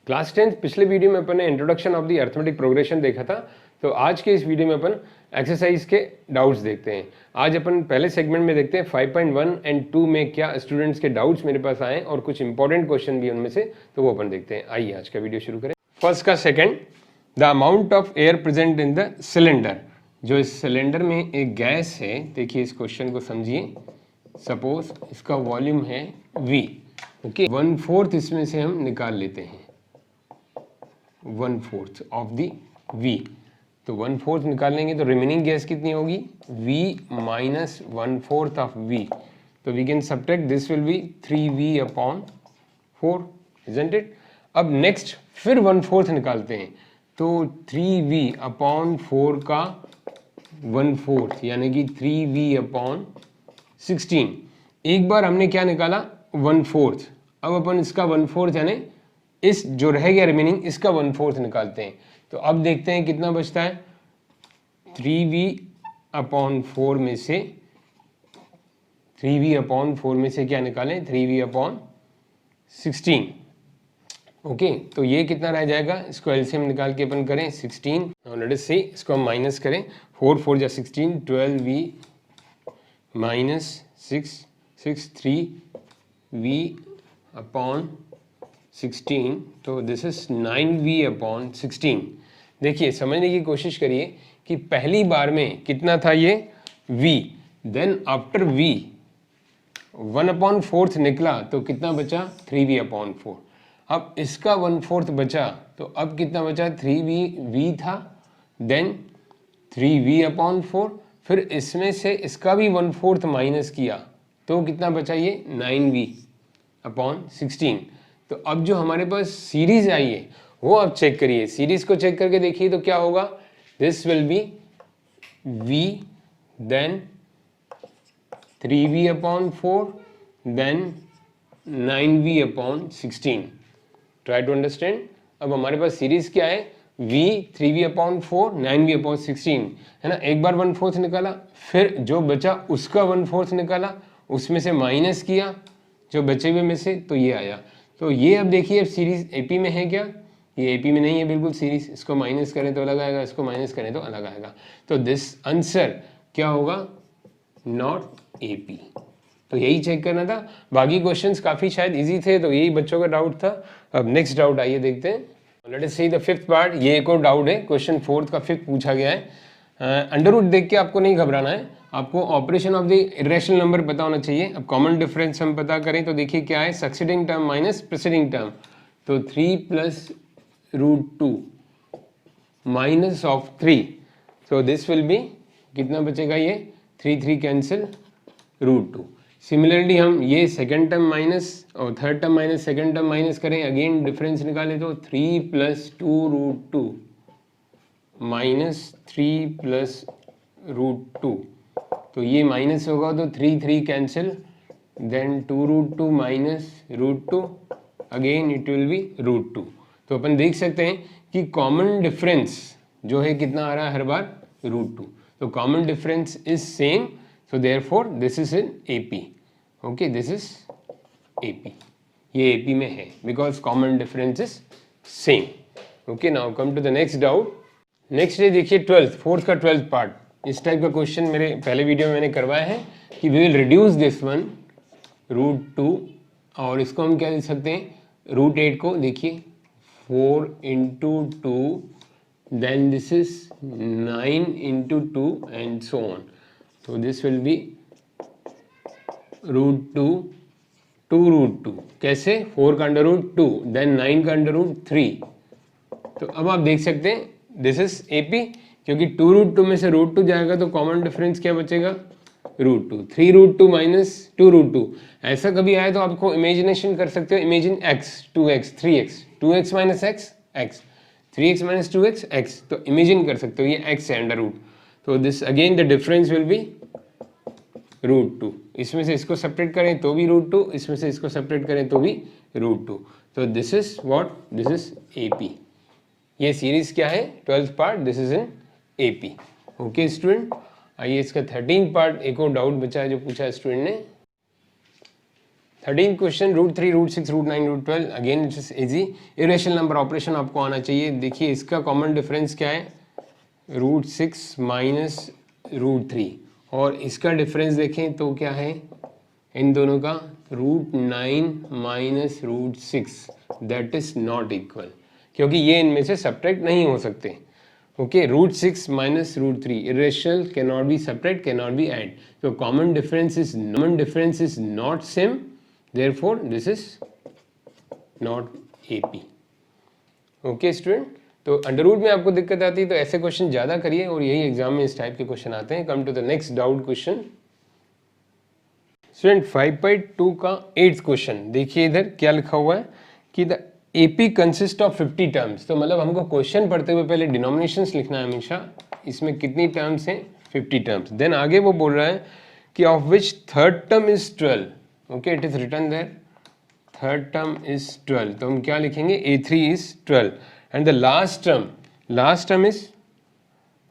Class 10 पिछले video में अपन ने introduction of the arithmetic progression देखा था। तो आज के इस वीडियो में अपन एक्सरसाइज के डाउट्स देखते हैं। आज अपन पहले सेगमेंट में देखते हैं 5.1 एंड 2 में क्या स्टूडेंट्स के डाउट्स मेरे पास आए और कुछ इंपॉर्टेंट क्वेश्चन भी उनमें से, तो वो अपन देखते हैं। आइए आज का वीडियो शुरू करें। फर्स्ट का second, the amount of air present in the cylinder. जो इस सिलेंडर में एक गैस है, देखिए इस क्वेश्चन को समझिए। सपोज इसका वॉल्यूम है V, ओके, 1/4 इसमें से हम निकाल लेते हैं, 1/4 ऑफ दी V। तो 1/4 निकाल लेंगे तो रिमेनिंग गैस कितनी होगी, V माइनस 1/4 ऑफ V। तो we can subtract, this will be 3V/4, isn't it. अब नेक्स्ट फिर 1/4 निकालते हैं, तो 3V/4 का 1/4 यानी कि 3V/16। एक बार हमने क्या निकाला, 1/4। अब अपन इसका 1/4 यानी इस जो रह गया रिमेनिंग, इसका 1/4 निकालते हैं। तो अब देखते हैं कितना बचता है। 3V/4 में से 3V/4 में से क्या निकालें, 3V/16। ओके, तो ये कितना रह जाएगा, इसको एलसीएम निकाल के अपन करें 16। लेट अस सी, इसको हम माइनस करें, 4 4 जा 16, 12V माइनस 6 3V/16, तो दिस इज 9V/16। देखिए समझने की कोशिश करिए कि पहली बार में कितना था ये V, देन आफ्टर V 1/4 निकला तो कितना बचा, 3V/4। अब इसका 1/4 बचा, तो अब कितना बचा, 3V था, देन 3V/4, फिर इसमें से इसका भी 1/4 माइनस किया तो कितना बचा, ये 9V/16। तो अब जो हमारे पास सीरीज आई है वो आप चेक करिए, सीरीज को चेक करके देखिए तो क्या होगा, this will be V, then 3V/4, then 9V/16। Try to understand. अब हमारे पास सीरीज क्या है, V 3V/4 9V/16 है ना। एक बार 1/4 निकाला, फिर जो बचा उसका 1/4 निकाला, उसमें से माइनस किया जो बचे हुए में से, तो ये आया। तो ये अब देखिए, अब सीरीज एपी में है क्या, ये एपी में नहीं है बिल्कुल सीरीज। इसको माइनस करें तो अलग आएगा, इसको माइनस करें तो अलग आएगा। तो दिस आंसर क्या होगा, नॉट एपी। तो यही चेक करना था। बाकी क्वेश्चंस काफी शायद इजी थे, तो यही बच्चों का डाउट था। अब नेक्स्ट डाउट आइए देखते हैं। Let us see the fifth part. ये एक और डाउट है, क्वेश्चन 4 का 5th पूछा गया है। अंडर रूट देख के आपको नहीं घबराना है, आपको operation of the irrational number पता होना चाहिए। अब कॉमन डिफरेंस हम पता करें तो देखिए क्या है, succeeding term minus preceding term. तो 3 + √2 minus of 3, so this will B, कितना बचेगा, ये 3 कैंसिल, √2। सिमिलरली हम ये सेकेंड टर्म माइनस और third term minus, second term minus करें, अगेन डिफरेंस निकालें तो 3 + 2√2 माइनस 3 + √2। तो ये माइनस होगा तो 3 cancel, then 2√2 minus √2, again it will be √2। तो अपन देख सकते हैं कि कॉमन डिफरेंस जो है कितना आ रहा है हर बार, √2। तो common difference is same, so therefore this is in AP. Okay, this is AP. ये AP में है because common difference is same. Okay, now come to the next doubt. Next है देखिए 12th, 4th का 12th पार्ट। इस type का question मेरे पहले वीडियो में मैंने करवाया है कि we will reduce this one √2, और इसको हम क्या लिख सकते हैं, √8 को देखिए 4 × 2, then this is 9 × 2 and so on. So this will be √2 2√2, कैसे, 4 का √2, देन 9 का √3। तो अब आप देख सकते हैं दिस इज AP, क्योंकि 2√2 में से √2 जाएगा तो कॉमन डिफरेंस क्या बचेगा, √2। 3√2 माइनस 2√2। ऐसा कभी आए तो आपको इमेजिनेशन कर सकते हो, imagine x 2x 3x 2x minus x x 3x minus 2x x, तो इमेजिन कर सकते हो ये x है अंडर रूट। तो this again the difference will be √2। इसमें से इसको सेपरेट करें तो भी √2, इसमें से इसको सेपरेट करें तो भी √2। तो this is what, this is AP। ये सीरीज क्या है, 12th part, this is in AP। Okay student, आइए इसका 13th पार्ट, एक और डाउट बचा है जो पूछा है स्टूडेंट ने। 13 question, root 3, root 6, root 9, root 12, again it is easy. Irrational number operation आपको आना चाहिए। देखिए इसका कॉमन डिफरेंस क्या है, रूट 6 माइनस रूट 3, और इसका डिफरेंस देखें तो क्या है इन दोनों का, root 9 minus root 6, that is not equal, क्योंकि ये इनमें से सब्ट्रैक्ट नहीं हो सकते। Okay, root 6 minus root 3 irrational, cannot be subtract, cannot be add, so common difference is not same, therefore this is not AP। Okay student, तो under root में आपको दिक्कत आती है तो ऐसे क्वेश्चन ज़्यादा करिए, और यही एग्जाम में इस टाइप के क्वेश्चन आते हैं। Come to the next doubt question. Student 5.2 का 8th क्वेश्चन देखिए, इधर क्या लिखा हुआ है कि the AP consist of 50 terms. तो मतलब हमको क्वेश्चन पढ़ते हुए पहले डिनोमिनेशंस लिखना है हमेशा, इसमें कितनी टर्म्स हैं, 50 टर्म्स। देन आगे वो बोल रहा है कि of which third term is 12। Okay, it is written there third term is 12, तो हम क्या लिखेंगे, A3 is 12 and the last term is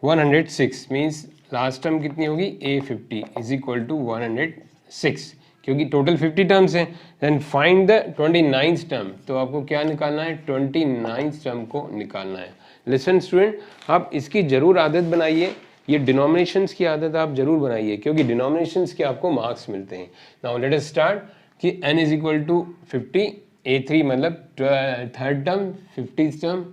106, means last term कितनी होगी, A50 इज इक्वल टू 106, क्योंकि टोटल 50 टर्म्स हैं। Then find the 29th term, तो आपको क्या निकालना है, 29th टर्म को निकालना है। लिसन स्टूडेंट, आप इसकी जरूर आदत बनाइए, ये डिनोमिनेशंस की आदत आप जरूर बनाइए, क्योंकि डिनोमिनेशंस के आपको मार्क्स मिलते हैं। नाउ लेट अस स्टार्ट कि n is equal to 50, A3 मतलब third term, 50th term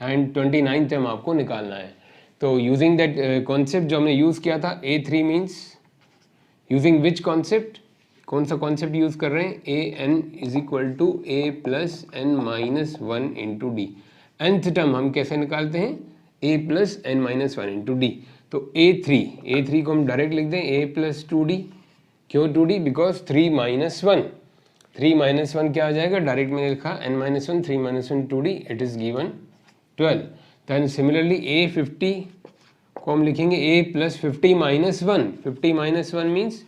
and 29th term आपको निकालना है। तो यूजिंग दैट कॉन्सेप्ट जो हमने यूज़ किया था, A3 means using which concept, कौन सा कॉन्सेप्ट यूज कर रहे हैं, a n is equal to a plus N minus 1 into d. nth term हम कैसे निकालते हैं, ए प्लस एन माइनस 1 इंटू डी। तो A3 को हम डायरेक्ट लिख दें ए प्लस 2d। क्यों 2d, बिकॉज 3 माइनस 1, 3 माइनस 1 क्या आ जाएगा, डायरेक्ट मैंने लिखा n minus 1, 3 minus 1 2d, it is given 12। Then similarly A50 को हम लिखेंगे a plus 50 minus 1, 50 minus 1 means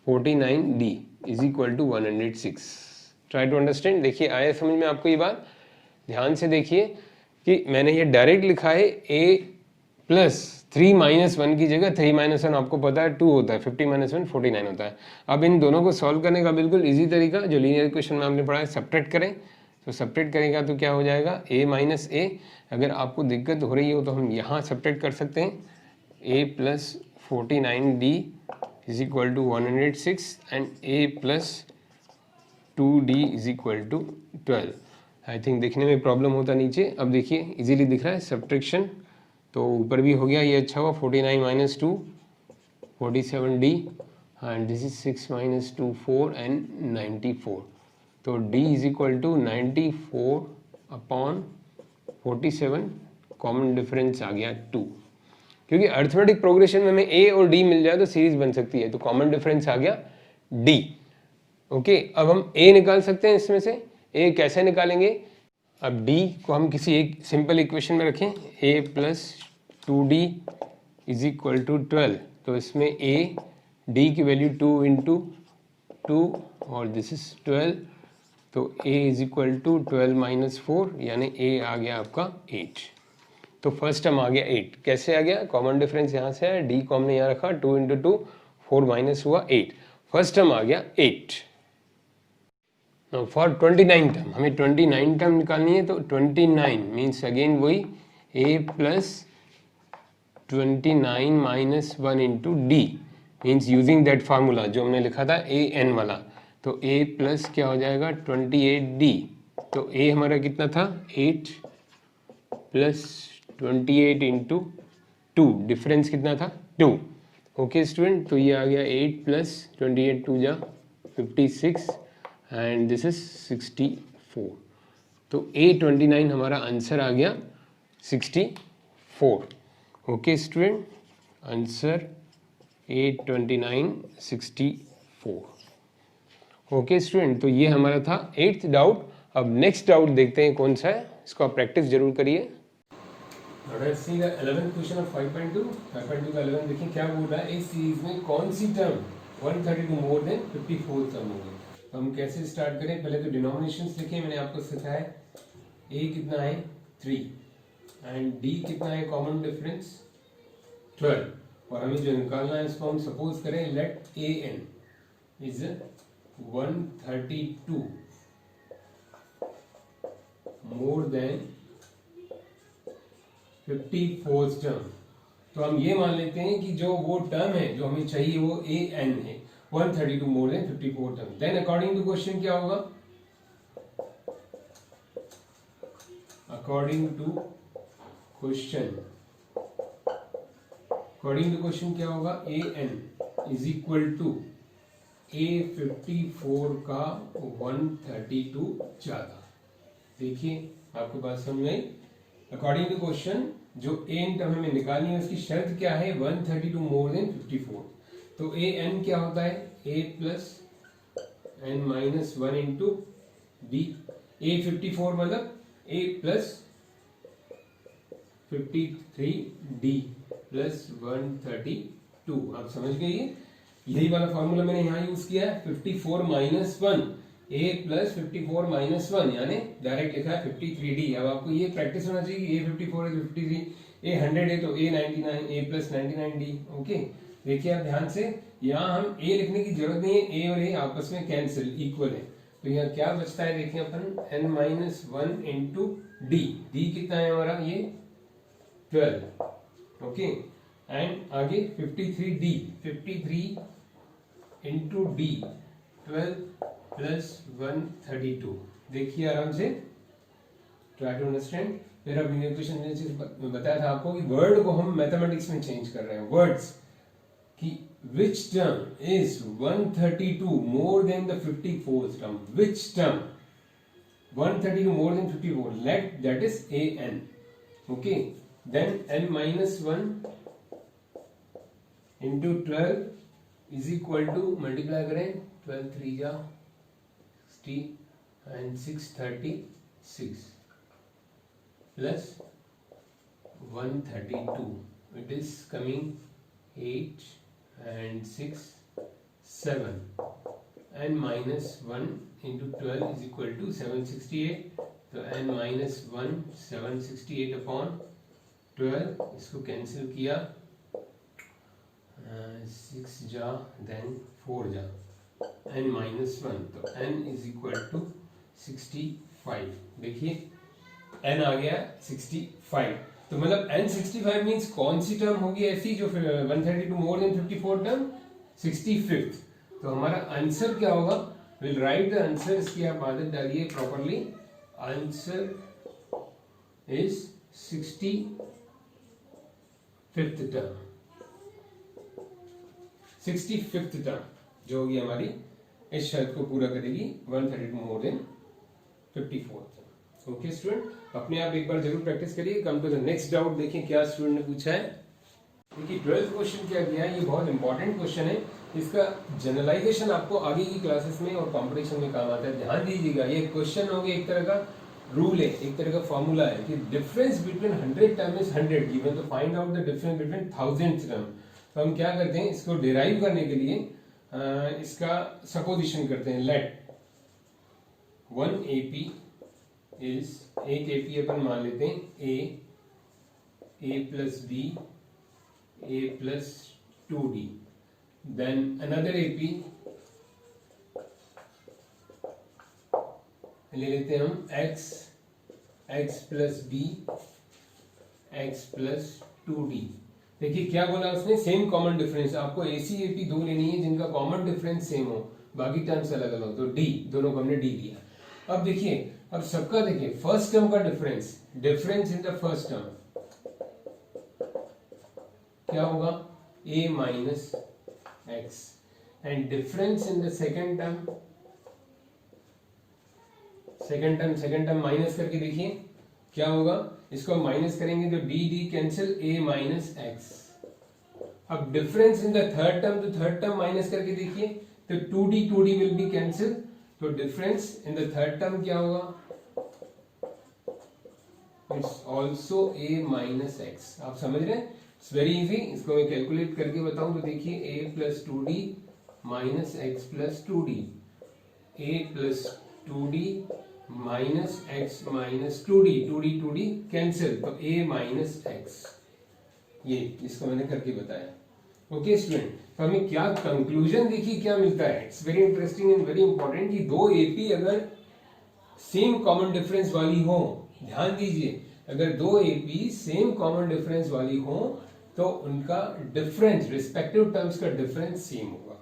49d is equal to 106। Try to understand. देखिए आया समझ में आपको ये बात, ध्यान से देखिए कि मैंने ये डायरेक्ट लिखा है a प्लस 3 माइनस 1 की जगह 3 माइनस 1 आपको पता है 2 होता है, 50 माइनस 1 49 होता है। अब इन दोनों को सॉल्व करने का बिल्कुल इजी तरीका जो लीनियर इक्वेशन में हमने पढ़ा है, सब्ट्रैक्ट करें। तो सब्ट्रैक्ट करेगा तो क्या हो जाएगा, a माइनस a। अगर आपको दिक्कत हो रही हो तो हम यहाँ सब्ट्रैक्ट कर सकते हैं, a plus 49d is equal to 106 and a plus 2d is equal to 12। I think देखने में प्रॉब्लम होता नीचे, अब देखिए इजीली दिख रहा है सब्ट्रैक्शन, तो ऊपर भी हो गया, ये अच्छा हुआ, 49 minus 2 47d and this is 6 minus 2 4 and 94। तो d is equal to 94 upon 47, common difference आ गया 2, क्योंकि अर्थमेटिक प्रोग्रेशन में हमें a और d मिल जाए तो सीरीज बन सकती है, तो कॉमन डिफरेंस आ गया d। ओके, अब हम a निकाल सकते हैं इसमें से, a कैसे निकालेंगे, अब d को हम किसी एक सिंपल इक्वेशन में रखें, a plus 2d is equal to 12, तो इसमें a d की वैल्यू 2 इंटू 2 और दिस इज 12, तो a is equal to 12 minus 4, यानी a आ गया आपका 8। तो फर्स्ट टर्म आ गया 8, कैसे आ गया, कॉमन डिफरेंस यहाँ से है, डी को हमने यहाँ रखा, 2 इंटू 2 4 माइनस हुआ 8, फर्स्ट टर्म आ गया 8। फॉर 29 टर्म, हमें 29 टर्म निकालनी है, तो 29 मीन्स अगेन वही a plus 29 minus 1 into D, means using that formula जो हमने लिखा था ए एन वाला, तो a प्लस क्या हो जाएगा 28d, तो a हमारा कितना था 8 प्लस 28 इंटू 2, डिफरेंस कितना था 2। ओके स्टूडेंट, तो ये आ गया 8 प्लस 28 2 जा 56 एंड दिस इज 64, तो A29 हमारा आंसर आ गया 64। Okay student, answer A29 64। Okay student, तो ये हमारा था 8th डाउट। अब नेक्स्ट डाउट देखते हैं कौन सा है, इसको आप प्रैक्टिस जरूर करिए। Let's see the 11th question of 5.2 का 11 देखिए क्या बोल रहा है, इस सीरीज में कौन सी टर्म 132 मोर देन 54 टर्म होगी। तो हम कैसे स्टार्ट करें, पहले तो डिनोमिनेशंस लिखे, मैंने आपको सिखाया a कितना है 3 एंड d कितना है, कॉमन डिफरेंस 12, और हमें जो निकालना है इसको हम सपोज करें let a n is 132 more than 54th term, तो हम ये मान लेते हैं कि जो वो टर्म है जो हमें चाहिए वो ए एन है, 132 more than 54 term. Then according to question क्या होगा, अकॉर्डिंग टू क्वेश्चन क्या होगा, a n is equal to a 54 का 132 ज्यादा। देखिए आपके पास समझ में, अकॉर्डिंग टू क्वेश्चन जो एन टर्म हमें निकालनी है उसकी शर्त क्या है, 132 मोर देन 54। तो ए एन क्या होता है, a plus N minus 1 into d. A 54 मतलब ए प्लस 53 डी प्लस 132। आप समझ गए, यही वाला फॉर्मूला मैंने यहाँ यूज किया है, 54 माइनस 1 ए प्लस 54 माइनस 1, यानी डायरेक्ट लिखा है 53d। अब आपको ये प्रैक्टिस होना चाहिए कि ए 54 है तो 53, ए 100 है तो ए 99, ए प्लस 99d। ओके, देखिए आप ध्यान से, यहाँ हम ए लिखने की जरूरत नहीं है, ए और ए आपस में कैंसिल इक्वल है, तो यहाँ क्या बचता है देखिए अपन, n minus 1 into D. D कितना है हमारा, ये 12। ओके, एंड आगे 53d, 53 इंटू डी 12 प्लस 132। देखिए आराम से, ट्राई टू अंडरस्टैंड। फिर अब इक्वेशन में बताया था आपको कि वर्ड को हम मैथमेटिक्स में चेंज कर रहे हैं, वर्ड्स कि which term is 132 more than the 54th term, which term 132 more than 54, let that is a n. Okay, then n minus 1 into 12 is equal to, multiply करें, 12 3 जा 60 and 636 plus 132, it is coming 8 and 6 7, n minus 1 into 12 is equal to 768, तो n minus 1 768 upon 12, इसको cancel किया, 6 जा then 4 जा, n minus 1, तो n is equal to 65। देखिए n आ गया 65, तो मतलब n 65 मीन्स कौन सी टर्म होगी ऐसी जो 132 मोर देन 54 टर्म, 65th। तो हमारा आंसर क्या होगा, विल राइट द आंसर, इसकी आप आदत डालिए properly, answer is 65th term, 65th term जो होगी हमारी इस शर्त को पूरा करेगी, 132 मोर देन 54। ओके स्टूडेंट, अपने आप एक बार जरूर प्रैक्टिस करिए। Come to the next doubt, देखिए क्या स्टूडेंट ने पूछा है। देखिए 12th क्वेश्चन क्या किया है, ये बहुत इंपॉर्टेंट क्वेश्चन है, इसका जनरलाइजेशन आपको आगे की क्लासेस में और कंपटीशन में काम आता है, ध्यान दीजिएगा। ये क्वेश्चन हो गया, एक तरह का रूल है, एक तरह का फॉर्मूला है कि difference between 100 term is 100 given, तो find out the difference between 1000 term. तो हम क्या करते हैं, इसको डिराइव करने के लिए इसका सपोजिशन करते हैं, लेट 1 AP इज, एक AP अपन मान लेते हैं A plus B, A plus 2D, then another AP ले लेते हैं हम X plus B, X plus 2D। देखिए क्या बोला उसने, सेम कॉमन डिफरेंस, आपको AC AP दो लेनी है जिनका कॉमन डिफरेंस सेम हो, बाकी टर्म्स अलग अलग, तो D, दोनों को हमने D दिया। अब देखिए, अब सबका देखिए फर्स्ट टर्म का difference in the first term क्या होगा, A minus x, and difference in the second term minus करके देखिए क्या होगा, इसको माइनस करेंगे तो d cancel, A minus x. अब difference in the third term, तो थर्ड टर्म माइनस करके देखिए तो 2D विल बी कैंसिल, तो difference in the third term क्या होगा, it's also A minus x. आप समझ रहे हैं, इट्स वेरी इजी। इसको मैं कैलकुलेट करके बताऊं तो देखिए A plus 2D minus x plus 2D, A plus 2D minus x minus 2D cancel, तो A माइनस एक्स, ये इसको मैंने करके बताया। ओके स्टूडेंट, तो हमें क्या कंक्लूजन देखिए क्या मिलता है, it's very interesting and very important कि दो एपी अगर सेम कॉमन डिफरेंस वाली हो, ध्यान दीजिए, अगर दो एपी सेम कॉमन डिफरेंस वाली हो तो उनका डिफरेंस, रिस्पेक्टिव टर्म्स का डिफरेंस सेम होगा।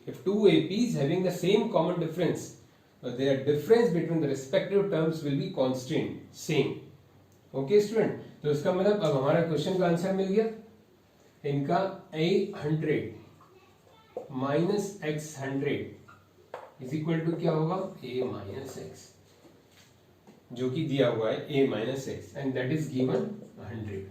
If two APs having the same common difference, their difference between the respective terms will be constant, same. Okay student, तो इसका मतलब अब हमारा क्वेश्चन का आंसर मिल गया। इनका a100 minus x100 is equal to क्या होगा, a माइनस एक्स, जो कि दिया हुआ है a minus x and that is given 100।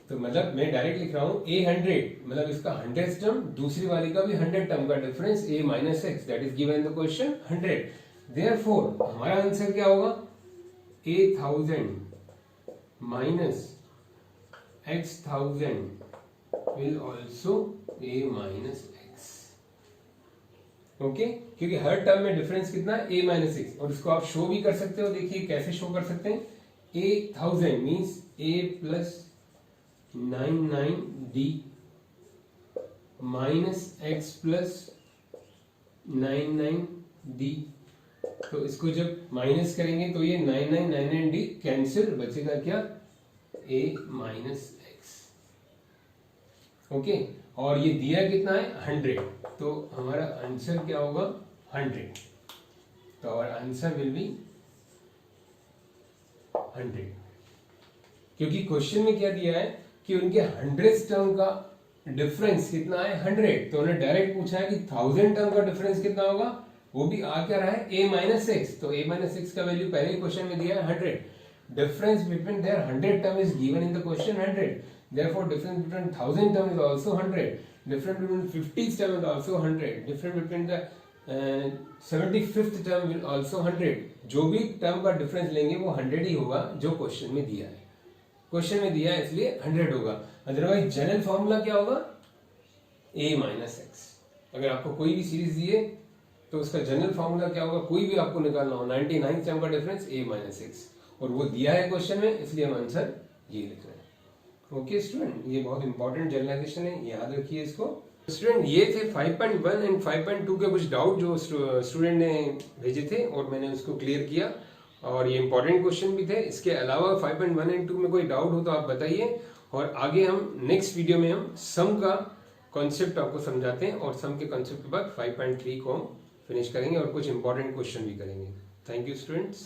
तो मतलब मैं डायरेक्ट लिख रहा हूं a100 मतलब इसका 100 टर्म, दूसरी वाली का भी 100 टर्म का difference a minus x, that is given in the question 100। Therefore हमारा आंसर क्या होगा, a1000 minus x1000 will also a minus x. Okay, क्योंकि हर टर्म में डिफरेंस कितना है, a माइनस एक्स, और इसको आप शो भी कर सकते हो। देखिए कैसे शो कर सकते हैं, a1000 means a plus 99d minus x plus 99d। तो इसको जब माइनस करेंगे तो ये 99d कैंसिल, बचेगा क्या, a माइनस एक्स। ओके, और ये दिया कितना है 100, तो हमारा आंसर क्या होगा 100। तो आवर आंसर विल बी 100, क्योंकि क्वेश्चन में क्या दिया है कि उनके 100 टर्म का डिफरेंस कितना है 100, तो उन्हें डायरेक्ट पूछा है कि 1000 टर्म का डिफरेंस कितना होगा, वो भी आ क्या रहा है a माइनस एक्स। तो a माइनस एक्स का वैल्यू पहले ही क्वेश्चन में दिया है 100। Difference between their 100 term is given in the question 100, therefore difference between 1000 term is also 100, difference between 50 term is also 100, difference between the 75th term will also 100। जो भी term का difference लेंगे वो 100 ही होगा जो क्वेश्चन में दिया है। क्वेश्चन में दिया है इसलिए 100 होगा, अदरवाइज जनरल फॉर्मूला क्या होगा, a माइनस एक्स। अगर आपको कोई भी सीरीज दिए तो उसका जनरल फॉर्मूला क्या होगा, कोई भी आपको निकालना हो, 99 टर्म का डिफरेंस a माइनस एक्स, और वो दिया है क्वेश्चन में, इसलिए हम आंसर ये लिख रहे हैं। ओके स्टूडेंट, ये बहुत इंपॉर्टेंट जनरलाइजेशन है, याद रखिए इसको। स्टूडेंट ये थे 5.1 एंड 5.2 के कुछ डाउट जो स्टूडेंट ने भेजे थे और मैंने उसको क्लियर किया, और ये इंपॉर्टेंट क्वेश्चन भी थे। इसके अलावा 5.1 एंड 2 में कोई डाउट हो तो आप बताइए, और आगे हम नेक्स्ट वीडियो में हम सम का कॉन्सेप्ट आपको समझाते हैं, और सम के कॉन्सेप्ट के बाद 5.3 को हम फिनिश करेंगे और कुछ इंपॉर्टेंट क्वेश्चन भी करेंगे। Thank you students.